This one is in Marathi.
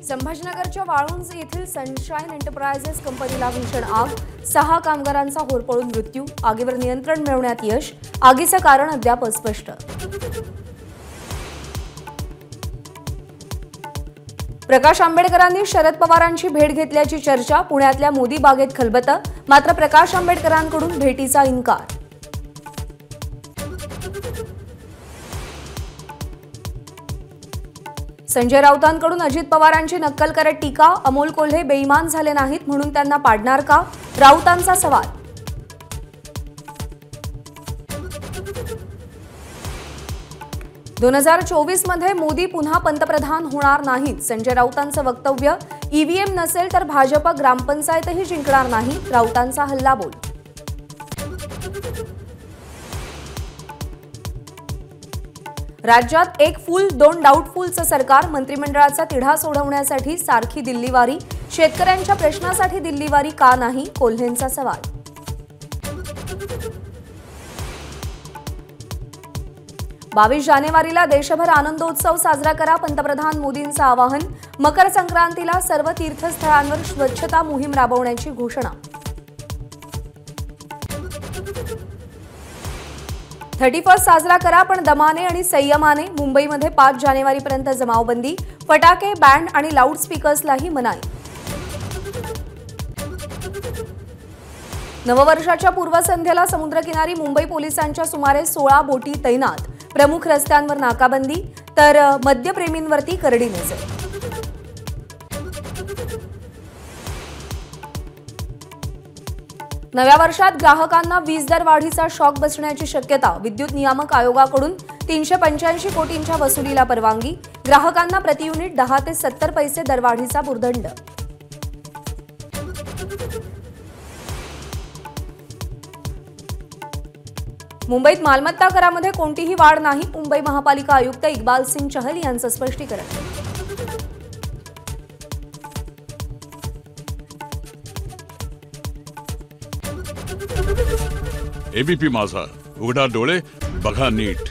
संभाजीनगरच्या वाळुंज येथील सनशाईन एंटरप्राइजेस कंपनीला भीषण आग, 6 कामगारांचा होरपळून मृत्यू, आगीवर नियंत्रण मिळवण्यात यश, आगीचं कारण अद्याप अस्पष्ट। प्रकाश आंबेडकरांनी शरद पवारांची भेट घेतल्याची चर्चा, पुण्यातल्या मोदी बागेत खलबतं, मात्र प्रकाश आंबेडकरांकडून भेटीचा इन्कार। संजय राऊतांकडून अजित पवारांची नक्कल करत टीका, अमोल कोल्हे बेईमान झाले नाहीत म्हणून त्यांना पाडणार का, राऊतांचा सवाल। दोन 2024 मध्ये मोदी पुन्हा पंतप्रधान होणार नाहीत, संजय राऊतांचं वक्तव्य। ईव्हीएम नसेल तर भाजप ग्रामपंचायतही जिंकणार नाही, राऊतांचा हल्लाबोल। राज्यात एक फुल दोन डाऊटफुलचं सरकार, मंत्रिमंडळाचा तिढा सोडवण्यासाठी सारखी दिल्लीवारी, शेतकऱ्यांच्या प्रश्नासाठी दिल्लीवारी का नाही, कोल्हेंचा सवाल। बावीस जानेवारीला देशभर आनंदोत्सव साजरा करा, पंतप्रधान मोदींचं आवाहन। मकर संक्रांतीला सर्व तीर्थस्थळांवर स्वच्छता मोहीम राबवण्याची घोषणा। 31 साजरा करा पण दमाने आणि संयमाने, मुंबईमध्ये 5 जानेवारीपर्यंत जमावबंदी, फटाके, बँड आणि लाऊडस्पीकर्सलाही मनाई। नववर्षाच्या पूर्वसंध्येला समुद्रकिनारी मुंबई पोलिसांच्या सुमारे 16 बोटी तैनात, प्रमुख रस्त्यांवर नाकाबंदी, तर मद्यप्रेमींवरती करडी नजर। नव्या वर्षात ग्राहकांना वीज दर वाढीचा शॉक बसण्याची शक्यता, विद्युत नियामक आयोगाकडून 385 कोटींच्या वसुलीला परवानगी, ग्राहकांना प्रति युनिट 10 ते 70 पैसे दरवाढीचा भुर्दंड। मुंबईत मालमत्ता करामध्ये कोणतीही वाढ नाही, मुंबई महापालिका आयुक्त इक्बाल सिंग चहल यांचं स्पष्टीकरण। एबीपी माझा, उघडा डोळे बघा नीट।